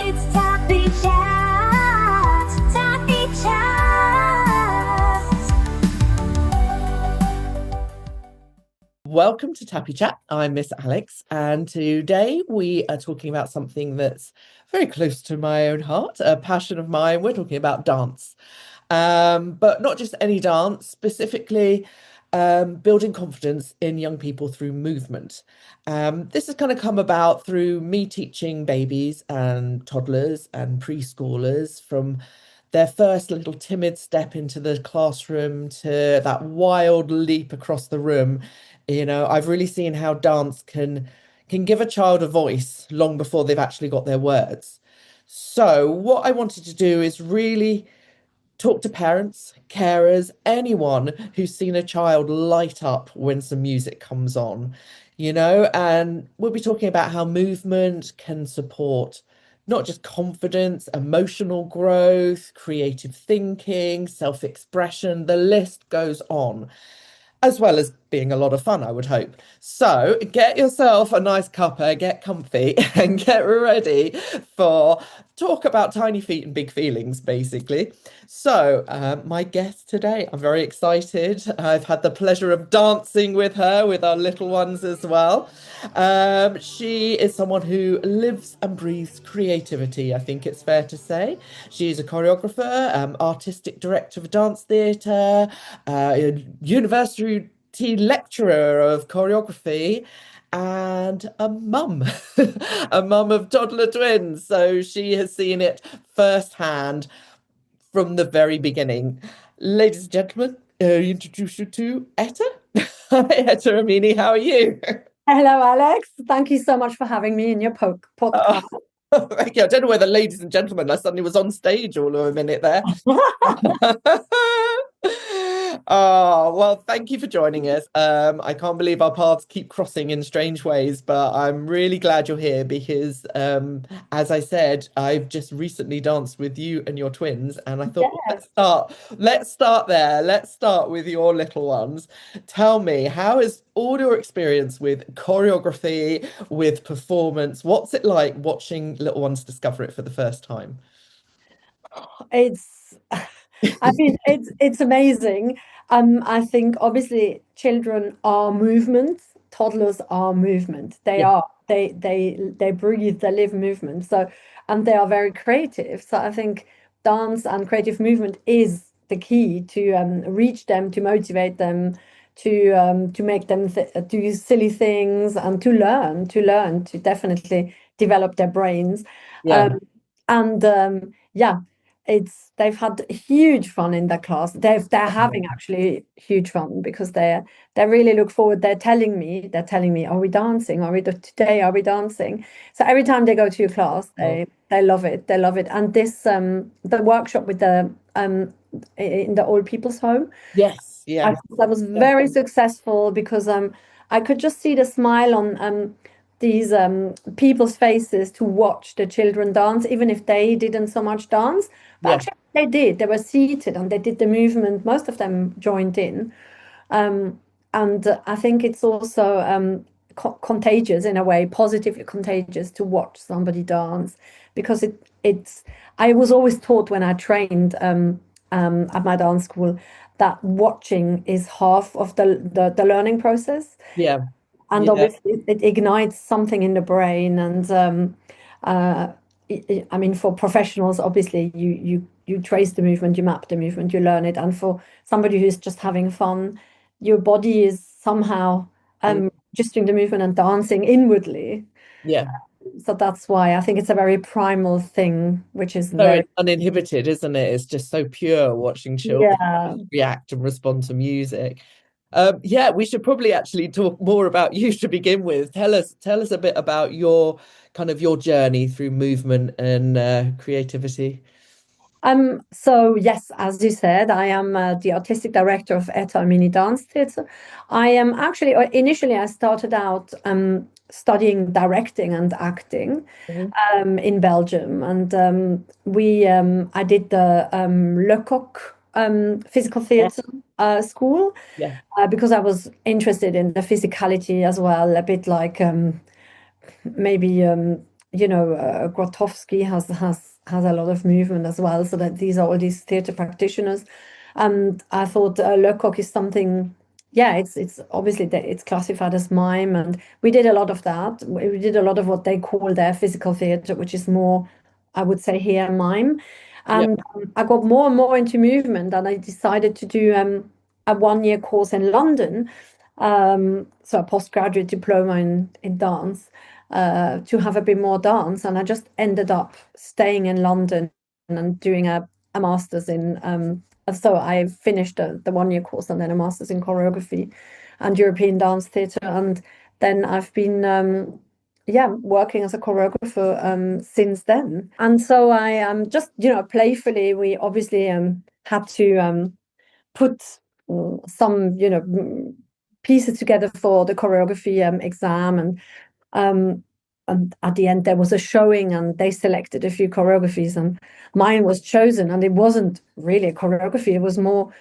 It's Tappy Chat, Tappy Chat. Welcome to Tappy Chat. I'm Miss Alex, and today we are talking about something that's very close to my own heart, a passion of mine. We're talking about dance, but not just any dance, specifically building confidence in young people through movement. This has kind of come about through me teaching babies and toddlers and preschoolers from their first little timid step into the classroom to that wild leap across the room. I've really seen how dance can give a child a voice long before they've actually got their words. So what I wanted to do is really talk to parents, carers, anyone who's seen a child light up when some music comes on, and we'll be talking about how movement can support not just confidence, emotional growth, creative thinking, self-expression, the list goes on, as well as being a lot of fun, I would hope. So get yourself a nice cuppa, get comfy, and get ready for talk about tiny feet and big feelings, basically. So, my guest today, I'm very excited. I've had the pleasure of dancing with her, with our little ones as well. She is someone who lives and breathes creativity, I think it's fair to say. She's a choreographer, artistic director of dance theatre, a university lecturer of choreography, and a mum, a mum of toddler twins. So she has seen it firsthand from the very beginning. Ladies and gentlemen, introduce you to Etta. Hi, Etta Ermini, how are you? Hello, Alex. Thank you so much for having me in your podcast. Thank you. I don't know whether ladies and gentlemen, I suddenly was on stage all of a minute there. Oh, well, thank you for joining us. I can't believe our paths keep crossing in strange ways, but I'm really glad you're here because, as I said, I've just recently danced with you and your twins, and I thought, Yes. let's start there. Let's start with your little ones. Tell me, how is all your experience with choreography, with performance? What's it like watching little ones discover it for the first time? It's I mean it's amazing. I think obviously children are movement, toddlers are movement. They Yeah, are they breathe, they live movement. So and they are very creative. So I think dance and creative movement is the key to reach them, to motivate them, to make them do silly things and to definitely develop their brains. yeah. Um, and yeah, it's they've had huge fun in that class. They're having actually huge fun because they really look forward. They're telling me, are we dancing? Today? Are we dancing? So every time they go to a class, Oh, they love it. They love it. And this the workshop with the in the old people's home, yes, I yeah, thought that was yeah, very successful because I could just see the smile on these people's faces to watch the children dance, even if they didn't so much dance. But yeah. actually, they did. They were seated and they did the movement. Most of them joined in. Um, and I think it's also contagious in a way, positively contagious to watch somebody dance because it's. I was always taught when I trained at my dance school that watching is half of the learning process, Yeah, and yeah, obviously it ignites something in the brain. And uh, I mean, for professionals, obviously you trace the movement, you map the movement, you learn it, and for somebody who's just having fun, your body is somehow mm, just doing the movement and dancing inwardly. yeah. So that's why I think it's a very primal thing, which is So very it's uninhibited, isn't it? It's just so pure watching children yeah. react and respond to music. Yeah, we should probably actually talk more about you to begin with. Tell us a bit about your kind of your journey through movement and creativity. So yes, as you said, I am the artistic director of Etta Ermini Dance Theatre. I am actually, initially I started out studying directing and acting Mhm. in Belgium, and I did the Lecoq physical Yeah, theatre school yeah, because I was interested in the physicality as well, a bit like maybe Grotowski has a lot of movement as well. So that these are all these theatre practitioners, and I thought Lecoq is something. Yeah, it's obviously that it's classified as mime, and we did a lot of that. We did a lot of what they call their physical theatre, which is more, I would say here, mime. Yeah. And I got more and more into movement, and I decided to do a 1 year course in London, so a postgraduate diploma in dance, to have a bit more dance. And I just ended up staying in London and doing a master's in, so I finished the 1 year course and then a master's in choreography and European dance theatre. And then I've been, yeah, working as a choreographer since then. And so I just, playfully, we obviously had to put some, pieces together for the choreography exam, and at the end there was a showing, and they selected a few choreographies, and mine was chosen, and it wasn't really a choreography; it was more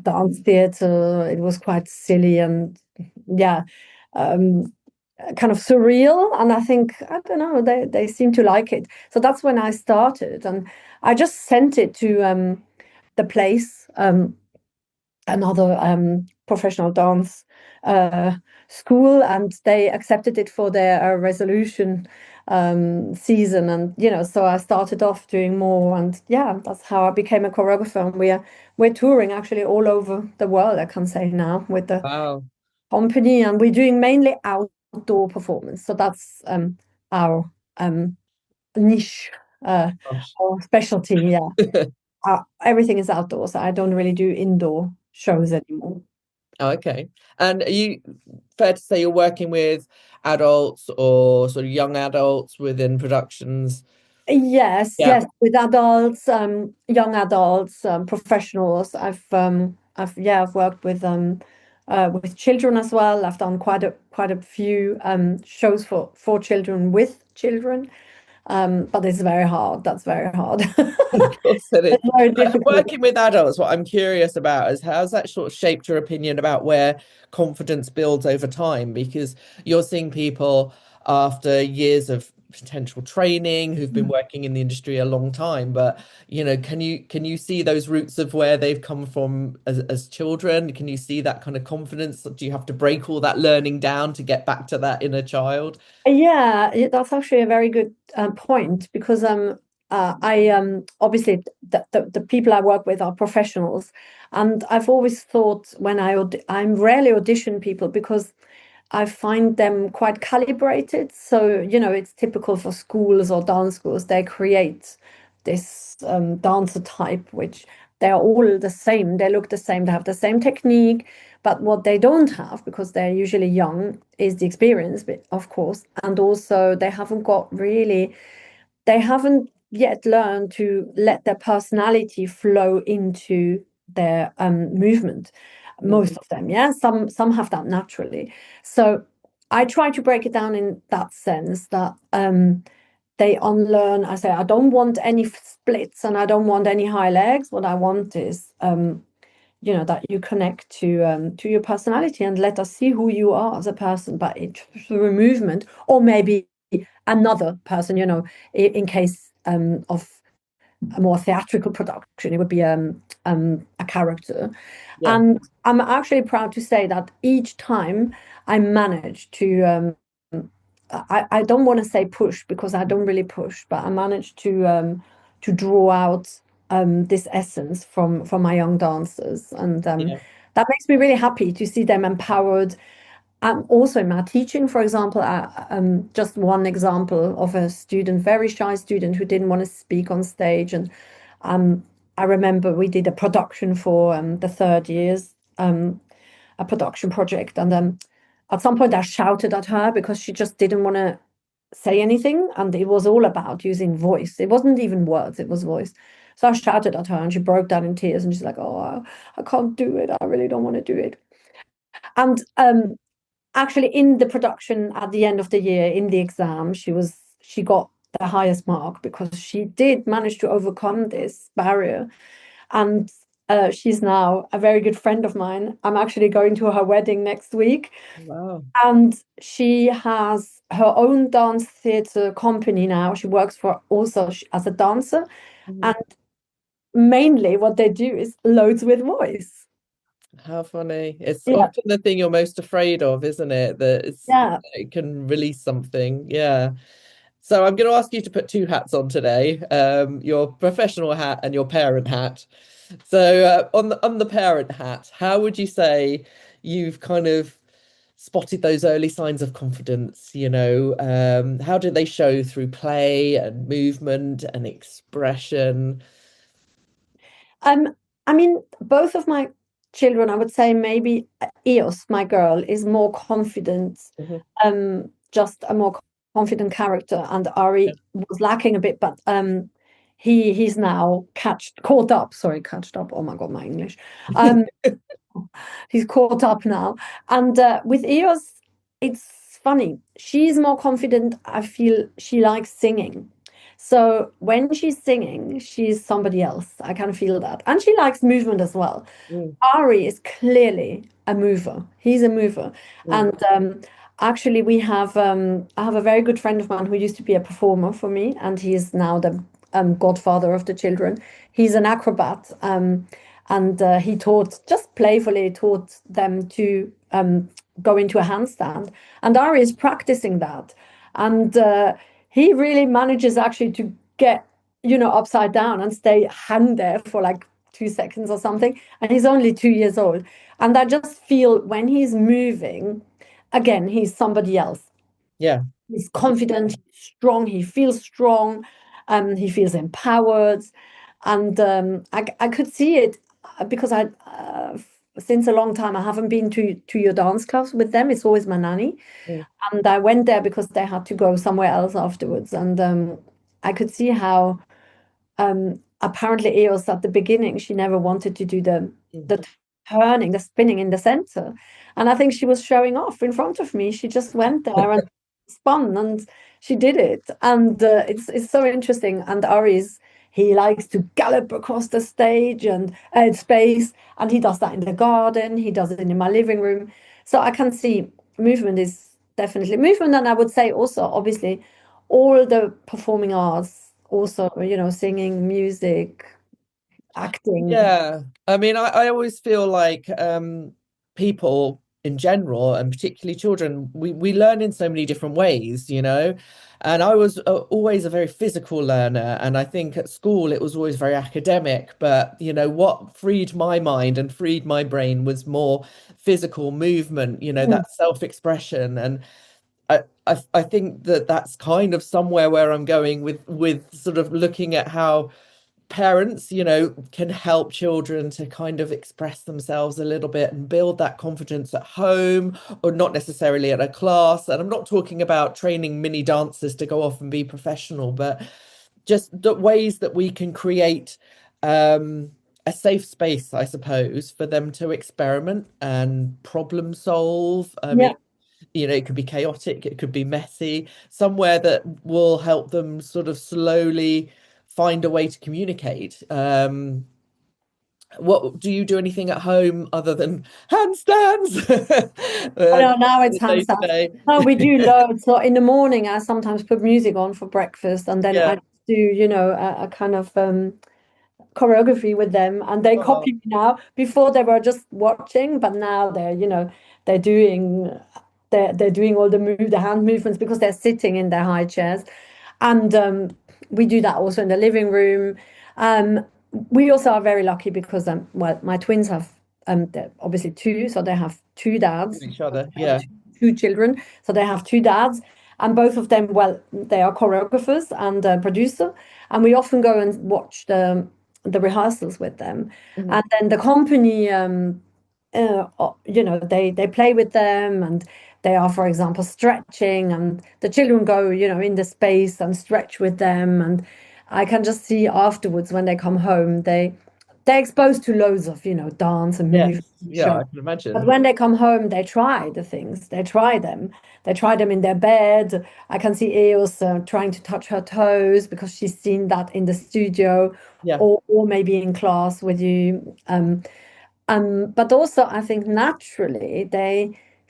dance theatre. It was quite silly and yeah, um, kind of surreal. And I think, I don't know, they seem to like it. So that's when I started, and I just sent it to the place. Another professional dance school, and they accepted it for their resolution season. And so I started off doing more, and yeah, that's how I became a choreographer. And we're touring actually all over the world, I can say now, with the Wow. company, and we're doing mainly outdoor performance. So that's our niche, Gosh. our specialty. Yeah, everything is outdoors. I don't really do indoor shows anymore. Oh, okay. And are you fair to say you're working with adults or sort of young adults within productions? Yes, Yeah. yes, with adults, young adults, professionals. I've worked with children as well. I've done quite a few shows for children with children. But it's very hard. That's very hard. Of course it is. It's very difficult. Working with adults, what I'm curious about is how's that sort of shaped your opinion about where confidence builds over time? Because you're seeing people after years of potential training who've been working in the industry a long time, but can you see those roots of where they've come from as children? Can you see that kind of confidence? Do you have to break all that learning down to get back to that inner child? Yeah, that's actually a very good point, because I obviously the people I work with are professionals, and I've always thought when I'm rarely audition people because I find them quite calibrated. So it's typical for schools or dance schools. They create this dancer type, which they are all the same. They look the same. They have the same technique. But what they don't have, because they're usually young, is the experience, of course. And also, they haven't yet learned to let their personality flow into their movement. Most of them, yeah. Some have that naturally. So I try to break it down in that sense that they unlearn. I say I don't want any splits and I don't want any high legs. What I want is that you connect to your personality and let us see who you are as a person, but through movement, or maybe another person, in case of a more theatrical production, it would be a character. Yeah. And I'm actually proud to say that each time I manage to I don't want to say push, because I don't really push, but I managed to draw out this essence from my young dancers, and Yeah. that makes me really happy to see them empowered. Also in my teaching, for example, just one example of a student, very shy student who didn't want to speak on stage, and I remember we did a production for the third years, a production project, and at some point I shouted at her because she just didn't want to say anything, and it was all about using voice. It wasn't even words, it was voice. So I shouted at her, and she broke down in tears, and she's like, "Oh, I can't do it. I really don't want to do it." And actually, in the production at the end of the year, in the exam, she got the highest mark because she did manage to overcome this barrier. And She's now a very good friend of mine. I'm actually going to her wedding next week. Wow. And she has her own dance theatre company now. She works for also as a dancer. Mhm. And mainly what they do is loads with voice. How funny. It's Yeah, often the thing you're most afraid of, isn't it? That yeah. it can release something. Yeah. So I'm going to ask you to put two hats on today, your professional hat and your parent hat. So on the parent hat, how would you say you've kind of spotted those early signs of confidence? How do they show through play and movement and expression? Um, I mean, both of my children, I would say maybe Eos, my girl, is more confident, Mhm. just a more confident character, and Ari was lacking a bit, but he's now caught up. Sorry, catched up. Oh my God, my English. Um, he's caught up now. And with Eos, it's funny. She's more confident. I feel she likes singing. So when she's singing, she's somebody else. I can feel that. And she likes movement as well. Mm, Ari is clearly a mover. He's a mover. mm, And actually, I have a very good friend of mine who used to be a performer for me, and he is now the godfather of the children. He's an acrobat, and he taught, just playfully taught them to go into a handstand. And Ari is practicing that. And he really manages actually to get, upside down and stay hang there for like 2 seconds or something. And he's only 2 years old. And I just feel when he's moving, again, he's somebody else. yeah. He's confident, he's strong, he feels strong, he feels empowered. And I could see it because since a long time, I haven't been to your dance class with them. It's always my nanny. Mm, And I went there because they had to go somewhere else afterwards. And I could see how apparently Eos at the beginning, she never wanted to do mm. the turning, the spinning in the center. And I think she was showing off in front of me. She just went there and spun and she did it. And it's so interesting. And Ari's, he likes to gallop across the stage and space. And he does that in the garden. He does it in my living room. So I can see movement is definitely movement. And I would say also, obviously, all the performing arts, also, singing, music, acting. Yeah, I mean, I always feel like people in general, and particularly children, we learn in so many different ways. And I was always a very physical learner, and I think at school it was always very academic. But what freed my mind and freed my brain was more physical movement, Mm. that self-expression. And I think that that's kind of somewhere where I'm going with sort of looking at how parents, can help children to kind of express themselves a little bit and build that confidence at home or not necessarily at a class. And I'm not talking about training mini dancers to go off and be professional, but just the ways that we can create a safe space, I suppose, for them to experiment and problem solve. I mean, Yeah. it could be chaotic, it could be messy, somewhere that will help them sort of slowly find a way to communicate. What do you do anything at home other than handstands? I know now it's The day to handstands. day. No, we do loads. So in the morning, I sometimes put music on for breakfast, and then Yeah. I do, a kind of choreography with them, and they Oh, copy me now. Before they were just watching, but now they're doing they're doing all the hand movements because they're sitting in their high chairs, and we do that also in the living room. Um, we also are very lucky because well, my twins have they're obviously two, so they have two dads. each other. They have Yeah. two children, so they have two dads, and both of them, well, they are choreographers and producer, and we often go and watch the rehearsals with them. Mhm. And then the company, they play with them, and they are, for example, stretching, and the children go, in the space and stretch with them. And I can just see afterwards when they come home, they're exposed to loads of, dance and Yes. movement and Yeah, show. I can But imagine. when they come home, they try the things. They try them. They try them in their bed. I can see Eos trying to touch her toes because she's seen that in the studio, Yeah. or maybe in class with you. But also, I think naturally,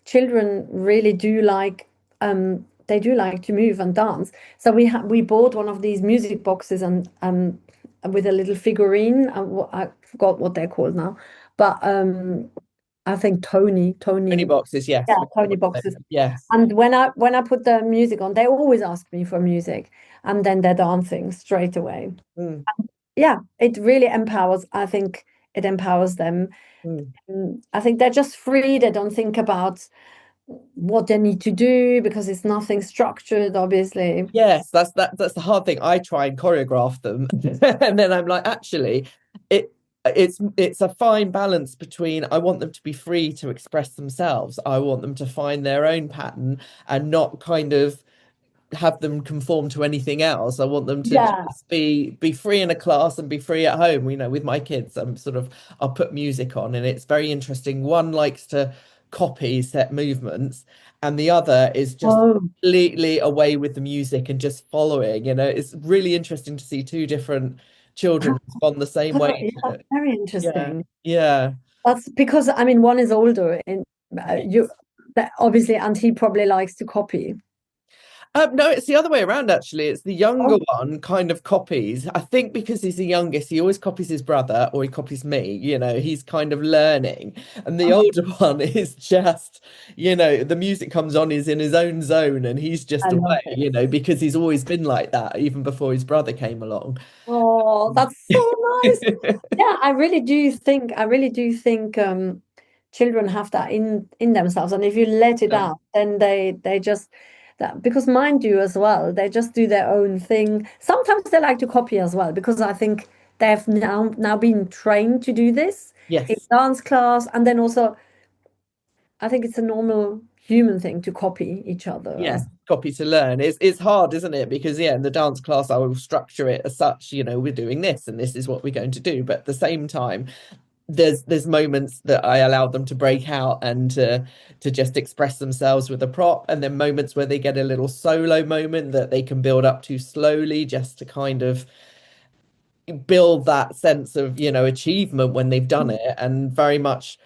children really do like they do like to move and dance. So we bought one of these music boxes and with a little figurine. I forgot what they're called now, but I think Only Tony, boxes, yes. yeah, We know Tony what they boxes. are. Yes. And when I put the music on, they always ask me for music, and then they're dancing straight away. Mm, Yeah, it really empowers. I think it empowers them. mm. I think they're just free. They don't think about what they need to do because it's nothing structured, obviously. Yes, that's the hard thing. I try and choreograph them, and then I'm like, actually, it it's a fine balance between I want them to be free to express themselves. I want them to find their own pattern and not kind of have them conform to anything else. I want them to Yeah. just be free in a class and be free at home. With my kids, I'll put music on, and it's very interesting. One likes to copy set movements, and the other is just Oh, completely away with the music and just following. It's really interesting to see two different children respond the same way yeah, to that's it. very Yeah, interesting. yeah. That's because I mean, one is older, and you Yes. that obviously, and he probably likes to copy. No, it's the other way around, actually. It's the younger Oh, one kind of copies. I think because he's the youngest, he always copies his brother or he copies me. He's kind of learning. And the oh, older one is just, the music comes on, he's in his own zone and he's I just love away, it. because he's always been like that, even before his brother came along. Oh, that's so nice. Yeah, I really do think children have that in themselves, and if you let it out, then they just that because mine do as well. They just do their own thing. Sometimes they like to copy as well because I think they've now been trained to do this in Yes. dance class, and then also I think it's a normal human thing to copy each other. Yeah, copy to learn. It's hard, isn't it? Because in the dance class I will structure it as such, we're doing this and this is what we're going to do. But at the same time, there's moments that I allow them to break out and to just express themselves with a prop, and then moments where they get a little solo moment that they can build up to slowly, just to kind of build that sense of achievement when they've done it. And very much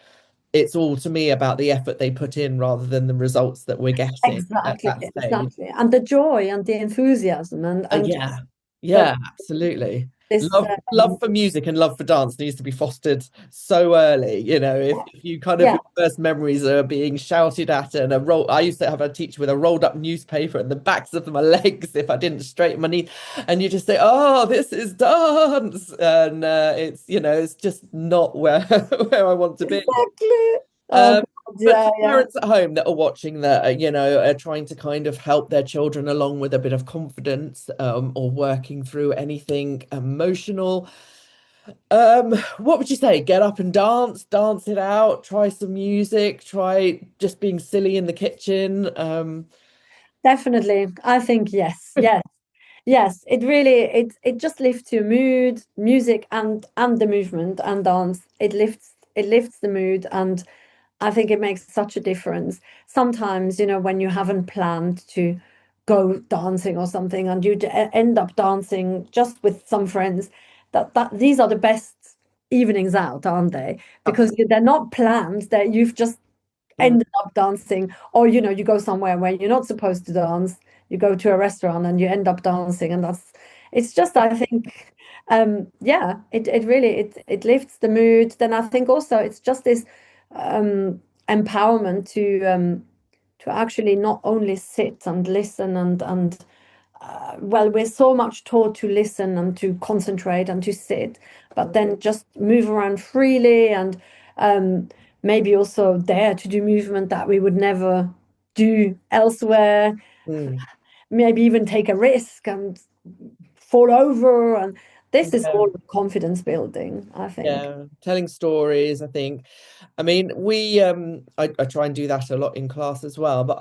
it's all to me about the effort they put in rather than the results that we're getting at Exactly, that stage. exactly. And the joy and the enthusiasm and Yeah, just the yeah, absolutely. this Love for music and love for dance needs to be fostered so early. If you kind of yeah. your first memories are being shouted at and I used to have a teacher with a rolled up newspaper and the backs of my legs if I didn't straighten my knees, and you just say, "Oh, this is dance," and it's just not where where I want to be. Exactly. Oh Um, God, but yeah, for yeah. parents at home that are watching that, are trying to kind of help their children along with a bit of confidence, or working through anything emotional, what would you say? Get up and dance it out, try some music, try just being silly in the kitchen. Definitely. I think yes, yes, yes. It just lifts your mood, music and the movement and dance. It lifts the mood, and I think it makes such a difference. Sometimes, when you haven't planned to go dancing or something and you end up dancing just with some friends, that these are the best evenings out, aren't they? Because they're not planned, that you've just Mm, ended up dancing, or you go somewhere where you're not supposed to dance, you go to a restaurant and you end up dancing, and it's just, I think, yeah, it really it lifts the mood. Then I think also it's just this empowerment to actually not only sit and listen and well, we're so much taught to listen and to concentrate and to sit, but then just move around freely, and um, maybe also dare to do movement that we would never do elsewhere. mm, Maybe even take a risk and fall over. And this is yeah, all confidence building, I think. yeah. Telling stories, I think. I mean, I try and do that a lot in class as well, but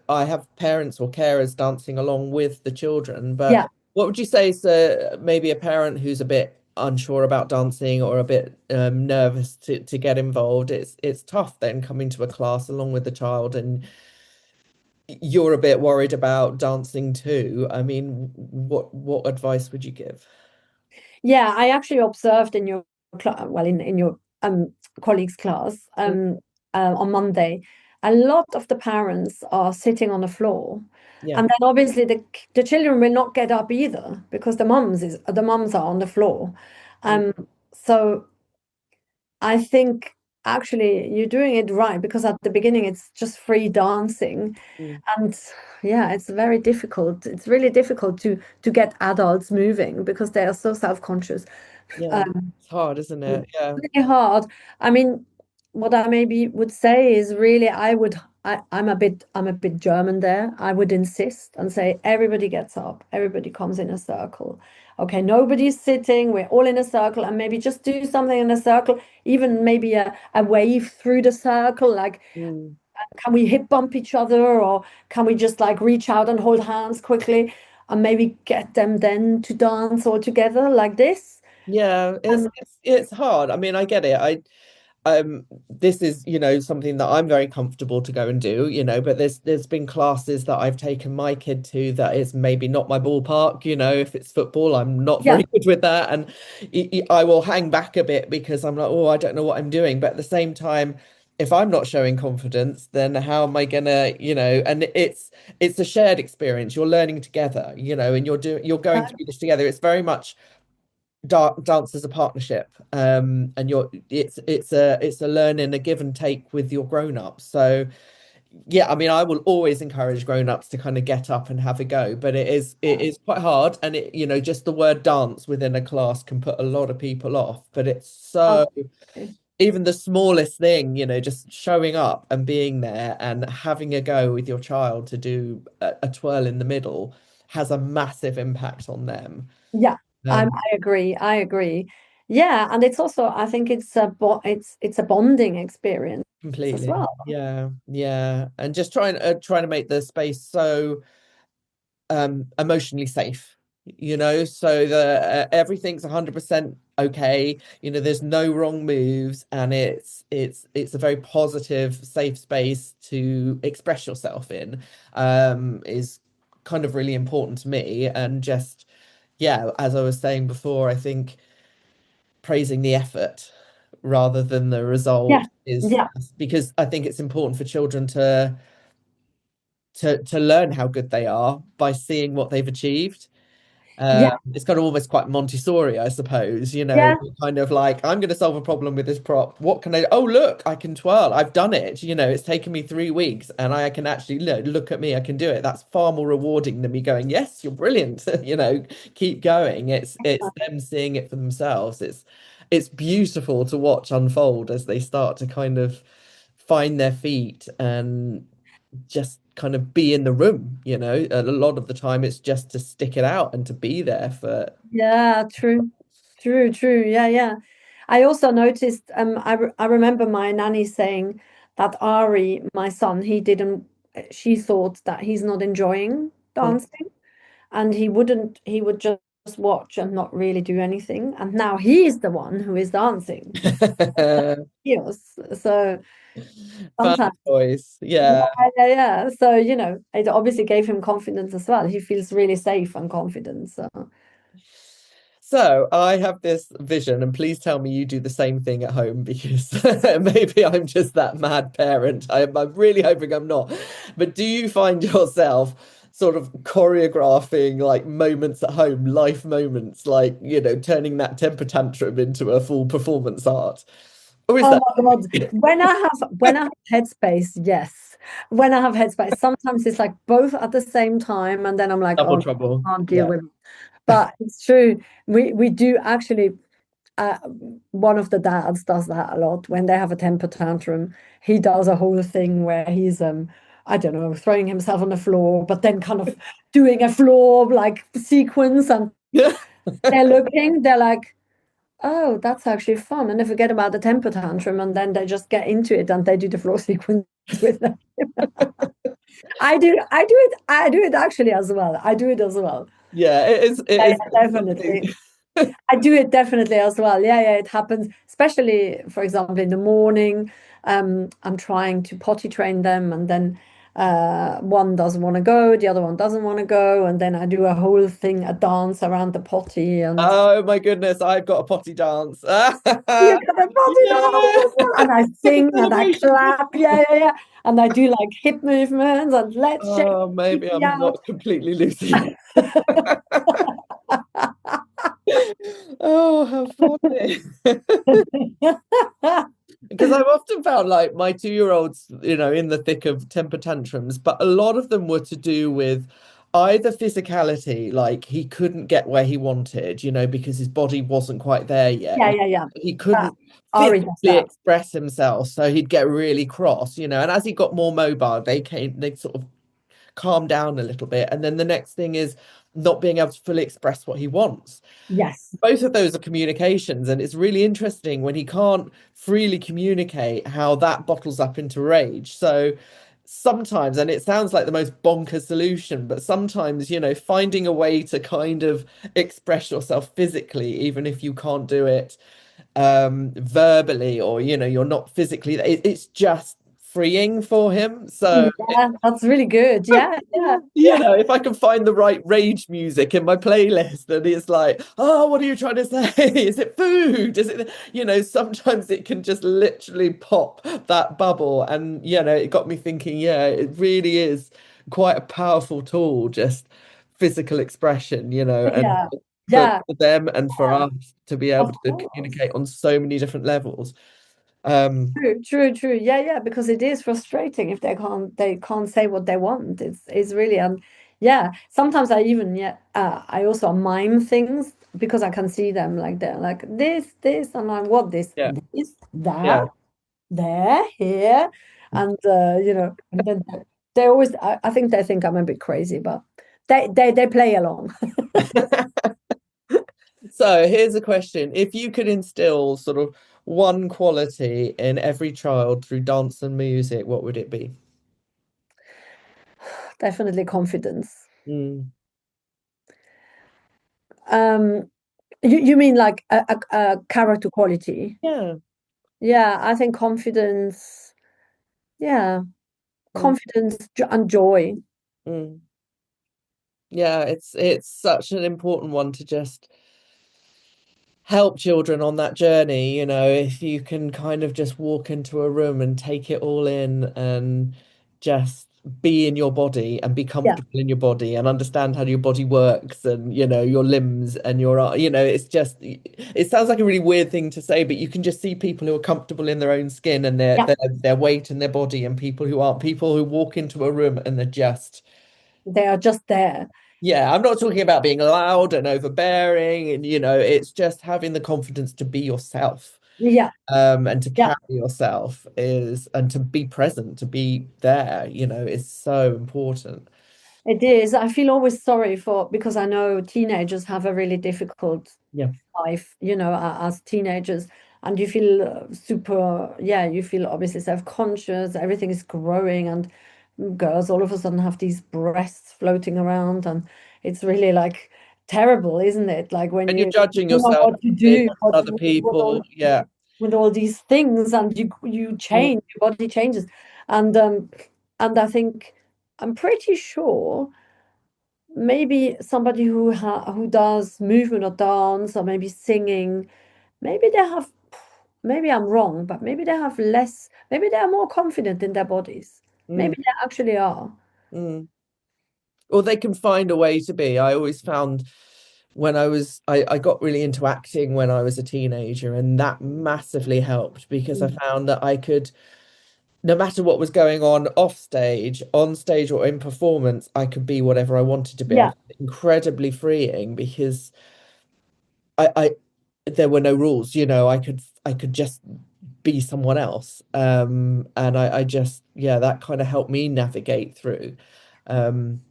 I have parents or carers dancing along with the children. But Yeah. what would you say is maybe a parent who's a bit unsure about dancing or a bit nervous to get involved, it's tough then coming to a class along with the child and you're a bit worried about dancing too. I mean, what advice would you give? Yeah, I actually observed in your in your colleague's class on Monday, a lot of the parents are sitting on the floor, Yeah. and then obviously the children will not get up either because the mums are on the floor. Mm, So I think actually you're doing it right because at the beginning it's just free dancing, mm. and yeah, it's very difficult. It's really difficult to get adults moving because they are so self-conscious. Yeah. Um, It's hard, isn't it? Yeah. Really hard. I mean, what I maybe would say is really I'm a bit German there. I would insist and say everybody gets up, everybody comes in a circle. Okay, nobody's sitting, we're all in a circle, and maybe just do something in a circle, even maybe a wave through the circle, like Mm. can we hip bump each other or can we just like reach out and hold hands quickly and maybe get them then to dance all together like this? Yeah, Um, it's hard. I mean, I get it. This is, something that I'm very comfortable to go and do, but there's been classes that I've taken my kid to that is maybe not my ballpark, if it's football, I'm not yeah, very good with that. And I will hang back a bit because I'm like, oh, I don't know what I'm doing. But at the same time, if I'm not showing confidence, then how am I gonna, and it's a shared experience. You're learning together, and you're going through this together. It's very much dance as a partnership, and it's a learning, a give and take with your grown-ups. So yeah, I mean, I will always encourage grown-ups to kind of get up and have a go, but it is quite hard, and just the word dance within a class can put a lot of people off, but it's so okay. even the smallest thing, just showing up and being there and having a go with your child to do a twirl in the middle has a massive impact on them. Yeah, um I agree. I agree. Yeah, and it's also I think it's a bonding experience as Completely. well. Yeah. Yeah. And just trying to make the space so emotionally safe, so that everything's 100% okay, there's no wrong moves, and it's a very positive, safe space to express yourself in, is kind of really important to me. And just, yeah, as I was saying before, I think praising the effort rather than the Yeah, result is yeah, because I think it's important for children to learn how good they are by seeing what they've achieved. yeah, It's kind of almost quite Montessori, I suppose, yeah, kind of like, I'm going to solve a problem with this prop. What can I, oh, look, I can twirl. I've done it. It's taken me 3 weeks and I can actually look at me. I can do it. That's far more rewarding than me going, yes, you're brilliant. Keep going. It's them seeing it for themselves. It's beautiful to watch unfold as they start to kind of find their feet and just kind of be in the room. A lot of the time it's just to stick it out and to be there for. yeah. True, true, true. Yeah, yeah. I also noticed. I remember my nanny saying that Ari, my son, he didn't. She thought that he's not enjoying dancing, and he wouldn't. He would just watch and not really do anything. And now he's the one who is dancing. Yes. So Fun sometimes. choice, Yeah, yeah. yeah, yeah. So, it obviously gave him confidence as well. He feels really safe and confident. So, So I have this vision, and please tell me you do the same thing at home because maybe I'm just that mad parent. I'm really hoping I'm not. But do you find yourself sort of choreographing like moments at home, life moments, like, turning that temper tantrum into a full performance art? Or is oh that my God, when I have headspace, yes. When I have headspace, sometimes it's like both at the same time, and then I'm like, oh, double no, trouble? I can't deal Yeah. with it. But it's true. We do actually. Uh, One of the dads does that a lot when they have a temper tantrum. He does a whole thing where he's I don't know, throwing himself on the floor, but then kind of doing a floor like sequence, and they're like, oh, that's actually fun, and they forget about the temper tantrum, and then they just get into it and they do the floor sequence with them. I do it actually as well. I do it as well. Yeah, it is Yeah, it is yeah, something. definitely. I do it definitely as well. Yeah, yeah, it happens, especially, for example, in the morning. I'm trying to potty train them, and then one doesn't want to go, the other one doesn't want to go, and then I do a whole thing, a dance around the potty, and Oh my goodness, I've got a potty dance. you got a potty dance Yeah, as well. And I like a sing and I celebration. clap. Yeah, yeah, yeah. And I do like hip movements and let's shake Oh, the maybe kitty I'm out. not completely lucid. Oh, how funny. Because I've often found like my 2-year-olds, in the thick of temper tantrums, but a lot of them were to do with either physicality, like he couldn't get where he wanted, because his body wasn't quite there yet. Yeah, yeah, yeah. He couldn't Ari does physically that. express himself, so he'd get really cross, and as he got more mobile, they sort of calm down a little bit. And then the next thing is not being able to fully express what he wants. Yes. Both of those are communications, and it's really interesting when he can't freely communicate how that bottles up into rage. So sometimes, and it sounds like the most bonkers solution, but sometimes, finding a way to kind of express yourself physically, even if you can't do it verbally, or you're not physically, it's just freeing for him. So Yeah, that's really good. Yeah, yeah, if I can find the right rage music in my playlist, and it's like, oh, what are you trying to say? Is it food? Is it, sometimes it can just literally pop that bubble. And, it got me thinking, yeah, it really is quite a powerful tool, just physical expression, and yeah, for, yeah. for them and for us to be able Of to course. communicate on so many different levels. Um, True, true, true. Yeah, yeah, because it is frustrating if they can't say what they want. It's really yeah. Sometimes I even I also mime things because I can see them like they're like this, and I'm what yeah, this, that, yeah. there, here, and and then they always I think they think I'm a bit crazy, but they play along. So here's a question. If you could instill sort of one quality in every child through dance and music, what would it be? Definitely confidence. Mm, Um, you mean like a character quality? yeah. Yeah, I think confidence. Yeah, Mm, confidence and joy. mm. Yeah, it's such an important one to just help children on that journey, if you can kind of just walk into a room and take it all in and just be in your body and be Yeah, comfortable in your body and understand how your body works, and your limbs and it's just, it sounds like a really weird thing to say, but you can just see people who are comfortable in their own skin and their yeah, their weight and their body, and people who aren't, people who walk into a room and they're just, they are just there. yeah, I'm not talking about being loud and overbearing, and it's just having the confidence to be yourself, Yeah, and to yeah, carry yourself is, and to be present, to be there, is so important. it is. I feel always sorry for because I know teenagers have a really difficult Yeah. life, as teenagers, and you feel super, yeah, you feel obviously self-conscious, everything is growing, and girls all of a sudden have these breasts floating around, and it's really like terrible, isn't it? Like when And you're you judging don't know yourself what to with do, other people. Yeah. with all these things, and you Mm, change, your body changes, and I think I'm pretty sure maybe somebody who does movement or dance or maybe singing, maybe they have, maybe I'm wrong, but maybe they have less, maybe they are more confident in their bodies. mm, Maybe they actually are. mm. Or they can find a way to be. I always found when I got really into acting when I was a teenager, and that massively helped because I Mm. found that I could, no matter what was going on off stage, on stage, or in performance, I could be whatever I wanted to be. I Yeah, found it incredibly freeing because I there were no rules, I could just be someone else. And I just, yeah, that kind of helped me navigate through. Um,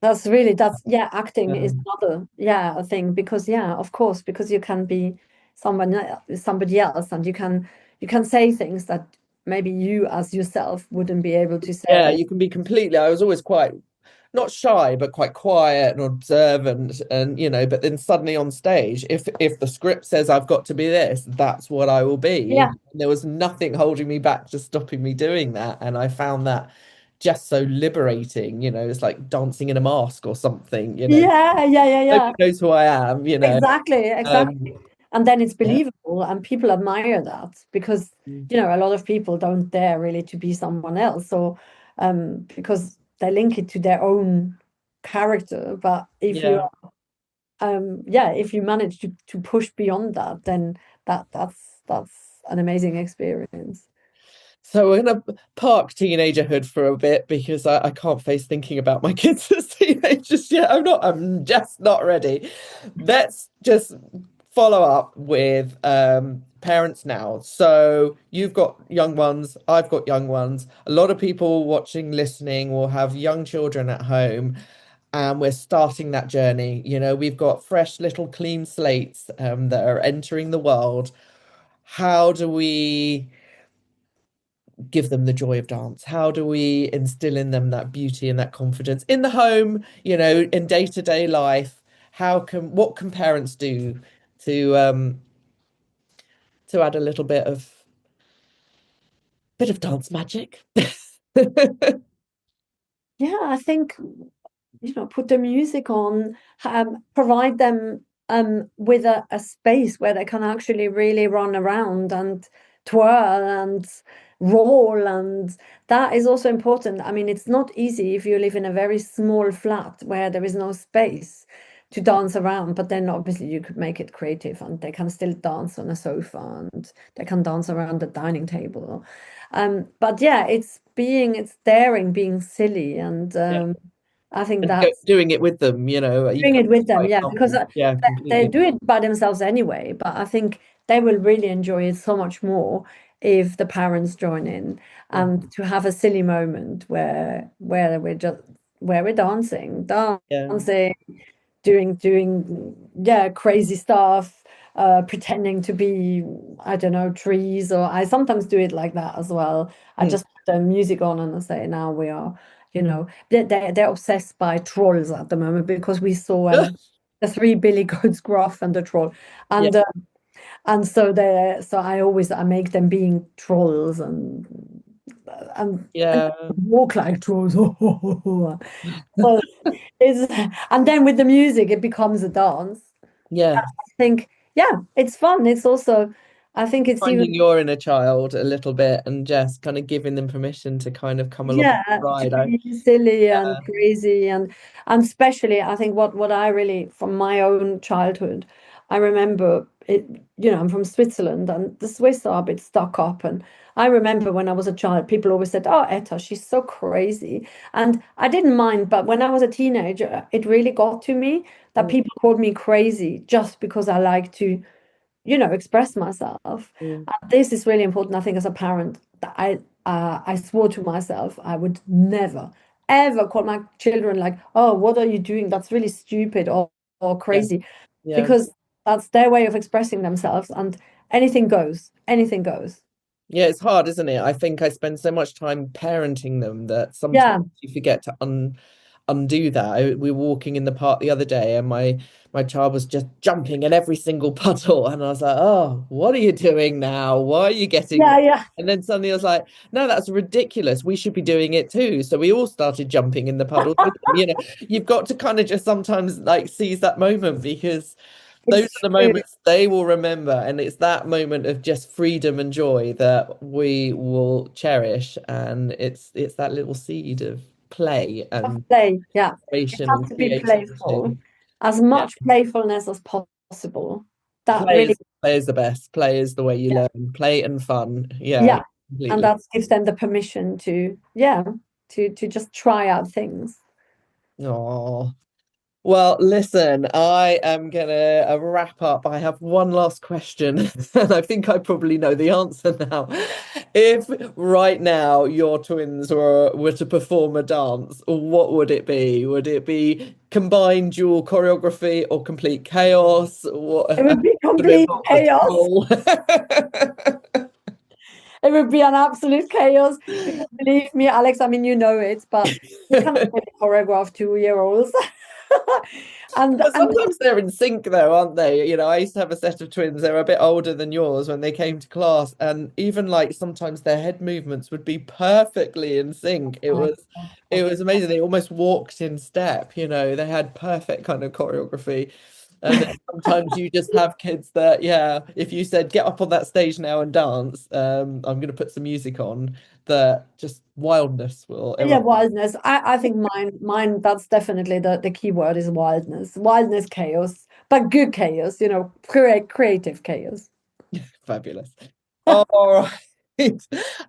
yeah, acting is um, another, yeah, thing because yeah, of course, because you can be somebody else, and you can say things that maybe you as yourself wouldn't be able to say. yeah, you can be completely. I was always quite not shy, but quite quiet and observant, and but then suddenly on stage, if the script says I've got to be this, that's what I will be. Yeah. And there was nothing holding me back to stopping me doing that. And I found that just so liberating, it's like dancing in a mask or something, Yeah, yeah, yeah, yeah. nobody knows who I am, Exactly, Um, exactly. And then it's yeah. believable, and people admire that because, a lot of people don't dare really to be someone else. So, because they link it to their own character. But if you, Yeah. yeah, if you manage to push beyond that, then that's an amazing experience. So we're gonna park teenagerhood for a bit because I can't face thinking about my kids as teenagers yet. I'm just not ready. Let's just follow up with parents now. So you've got young ones, I've got young ones. A lot of people watching, listening will have young children at home, and we're starting that journey. We've got fresh little clean slates that are entering the world. How do we give them the joy of dance? How do we instill in them that beauty and that confidence in the home, in day-to-day life? What can parents do to add a little bit of dance magic? Yeah, I think, put the music on, provide them with a space where they can actually really run around and twirl and roll. And that is also important. I mean, it's not easy if you live in a very small flat where there is no space to dance around, but then obviously you could make it creative and they can still dance on a sofa and they can dance around the dining table. But yeah, it's daring, being silly, and Yeah. I think And that's doing it with them, you doing can't it with them, by yeah, because example. Yeah, they completely. do it by themselves anyway. But I think they will really enjoy it so much more if the parents join in, and to have a silly moment where we're Yeah. dancing, doing yeah, crazy stuff, pretending to be, I don't know, trees. Or I sometimes do it like that as well. I Hmm. just put the music on and I say, now we are, they're obsessed by trolls at the moment because we saw the three billy goats Gruff and the troll. Yeah. And so I make them being trolls and Yeah. walk like trolls. So it's, and then with the music, it becomes a dance. Yeah. I think, yeah, it's fun. It's also, I think it's even, Finding your inner child a little bit and just kind of giving them permission to kind of come along yeah, for the to ride. be silly and Yeah. crazy, and especially I think what I really, from my own childhood, I remember it. I'm from Switzerland, and the Swiss are a bit stuck up. And I remember when I was a child, people always said, "Oh, Etta, she's so crazy," and I didn't mind. But when I was a teenager, it really got to me that Mm, people called me crazy just because I like to, express myself. mm. This is really important, I think, as a parent, that I swore to myself I would never, ever call my children like, "Oh, what are you doing? That's really stupid or Yeah. crazy," Yeah. because that's their way of expressing themselves, and anything goes, anything goes. Yeah, it's hard, isn't it? I think I spend so much time parenting them that sometimes Yeah, you forget to undo that. We were walking in the park the other day, and my child was just jumping in every single puddle, and I was like, "Oh, what are you doing now? Why are you getting?" yeah, yeah. And then suddenly I was like, "No, that's ridiculous. We should be doing it too." So we all started jumping in the puddles with them. You've got to kind of just sometimes like seize that moment because those It's are the true. moments they will remember, and it's that moment of just freedom and joy that we will cherish. And it's that little seed of play Of and play, yeah. It inspiration has and to be playful, creativity. as Yeah, much playfulness as possible. That play really, is play is the best. Play is the way you yeah. learn. Play and fun. Yeah, Yeah, and completely. that gives them the permission to, yeah, to just try out things. Oh. Well, listen, I am gonna wrap up. I have one last question, and I think I probably know the answer now. If right now your twins were to perform a dance, what would it be? Would it be combined dual choreography or complete chaos? What It would be would it complete involve a chaos. troll? It would be an absolute chaos. Because believe me, Alex, I mean, you know it, but you cannot really choreograph 2-year-olds. But And sometimes they're in sync though, aren't they? You know, I used to have a set of twins, they were a bit older than yours when they came to class, and even like sometimes their head movements would be perfectly in sync. It was amazing. They almost walked in step, you know, they had perfect kind of choreography. And then sometimes you just have kids that, yeah, if you said get up on that stage now and dance, I'm gonna put some music on, that just wildness will yeah, erupt. wildness. I think mine, that's definitely the key word is wildness. Wildness, chaos, but good chaos, you know, creative chaos. Fabulous. All right.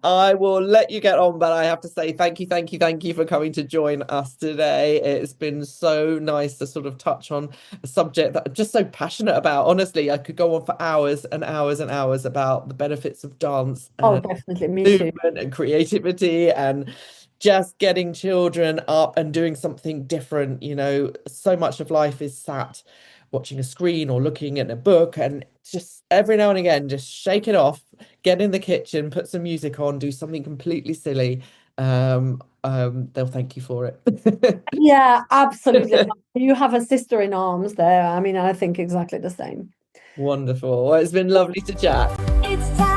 I will let you get on, but I have to say thank you, thank you, thank you for coming to join us today. It's been so nice to sort of touch on a subject that I'm just so passionate about. Honestly, I could go on for hours and hours and hours about the benefits of dance Oh, and definitely, me too. movement and creativity and just getting children up and doing something different. You know, so much of life is sat watching a screen or looking at a book, and just every now and again just shake it off, get in the kitchen, put some music on, do something completely silly. They'll thank you for it. Yeah, absolutely. You have a sister in arms there. I mean, I think exactly the same. Wonderful. Well, it's been lovely to chat. It's time.